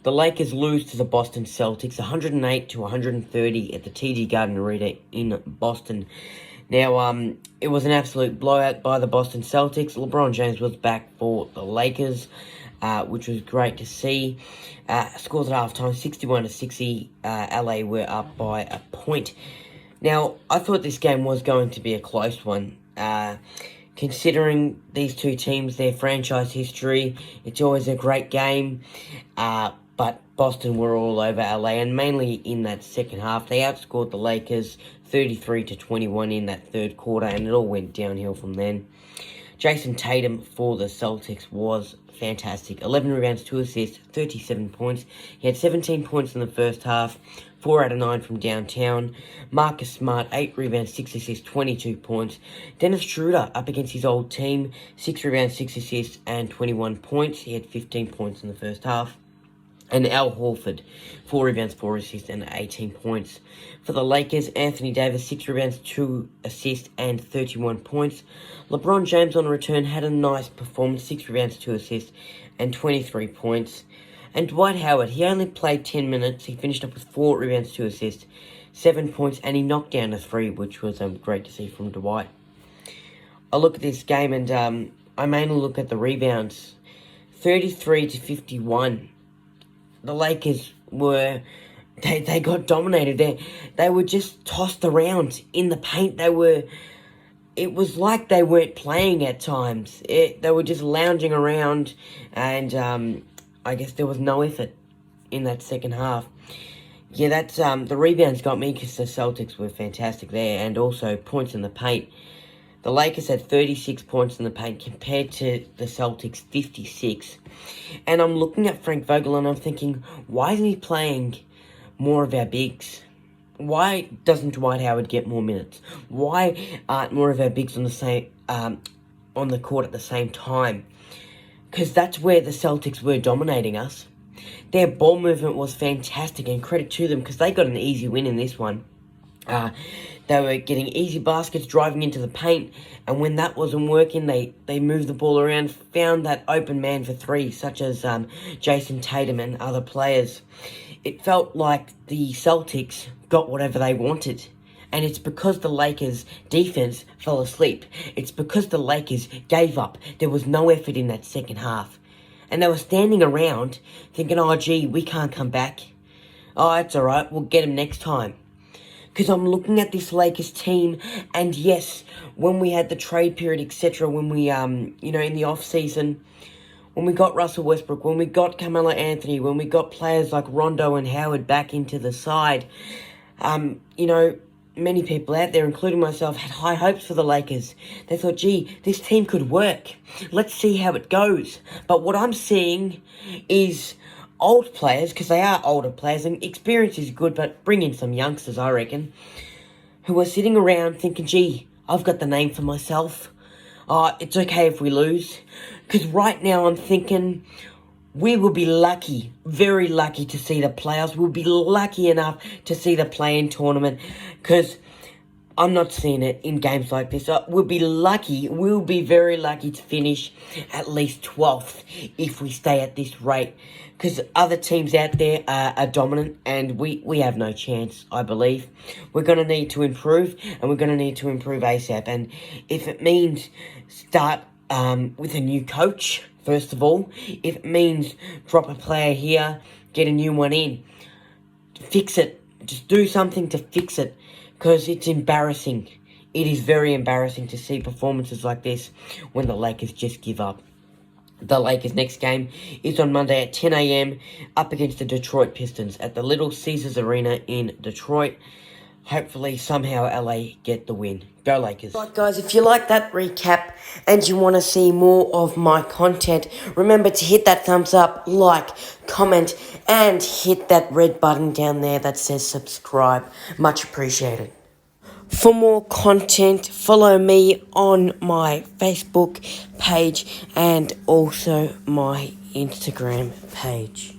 The Lakers lose to the Boston Celtics 108-130 at the TD Garden Arena in Boston. Now, it was an absolute blowout by the Boston Celtics. LeBron James was back for the Lakers, which was great to see. Scores at halftime, 61-60. LA were up by a point. Now, I thought this game was going to be a close one. Considering these two teams, their franchise history, it's always a great game. But Boston were all over LA, and mainly in that second half. They outscored the Lakers 33-21 in that third quarter, and it all went downhill from then. Jayson Tatum for the Celtics was fantastic. 11 rebounds, 2 assists, 37 points. He had 17 points in the first half, 4 out of 9 from downtown. Marcus Smart, 8 rebounds, 6 assists, 22 points. Dennis Schroeder up against his old team, 6 rebounds, 6 assists, and 21 points. He had 15 points in the first half. And Al Horford, 4 rebounds, 4 assists, and 18 points. For the Lakers, Anthony Davis, 6 rebounds, 2 assists, and 31 points. LeBron James on return had a nice performance, 6 rebounds, 2 assists, and 23 points. And Dwight Howard, he only played 10 minutes. He finished up with 4 rebounds, 2 assists, 7 points, and he knocked down a 3, which was great to see from Dwight. I look at this game, and I mainly look at the rebounds. 33-51. The Lakers were, they got dominated. They were just tossed around in the paint. It was like they weren't playing at times. They were just lounging around, and I guess there was no effort in that second half. Yeah, that's the rebounds got me because the Celtics were fantastic there, and also points in the paint. The Lakers had 36 points in the paint compared to the Celtics' 56. And I'm looking at Frank Vogel and I'm thinking, why isn't he playing more of our bigs? Why doesn't Dwight Howard get more minutes? Why aren't more of our bigs on the court at the same time? Because that's where the Celtics were dominating us. Their ball movement was fantastic, and credit to them because they got an easy win in this one. They were getting easy baskets, driving into the paint, and when that wasn't working, they moved the ball around, found that open man for 3, such as Jayson Tatum and other players. It felt like the Celtics got whatever they wanted, and it's because the Lakers' defense fell asleep. It's because the Lakers gave up. There was no effort in that second half, and they were standing around thinking, oh, gee, we can't come back. Oh, it's all right, we'll get them next time. Because I'm looking at this Lakers team, and yes, when we had the trade period, etc., when we, in the off-season, when we got Russell Westbrook, when we got Carmelo Anthony, when we got players like Rondo and Howard back into the side, many people out there, including myself, had high hopes for the Lakers. They thought, gee, this team could work. Let's see how it goes. But what I'm seeing is old players, because they are older players, and experience is good, but bring in some youngsters, I reckon, who are sitting around thinking, gee, I've got the name for myself. It's okay if we lose. Because right now I'm thinking we will be lucky, very lucky to see the playoffs. We'll be lucky enough to see the play-in tournament, because I'm not seeing it in games like this. We'll be very lucky to finish at least 12th if we stay at this rate. Because other teams out there are dominant, and we have no chance, I believe. We're going to need to improve, and we're going to need to improve ASAP. And if it means start with a new coach, first of all, if it means drop a player here, get a new one in, fix it. Just do something to fix it, because it's embarrassing. It is very embarrassing to see performances like this when the Lakers just give up. The Lakers' next game is on Monday at 10 a.m. up against the Detroit Pistons at the Little Caesars Arena in Detroit. Hopefully, somehow, LA get the win. Go Lakers. Right, guys, if you like that recap and you want to see more of my content, remember to hit that thumbs up, like, comment, and hit that red button down there that says subscribe. Much appreciated. For more content, follow me on my Facebook page and also my Instagram page.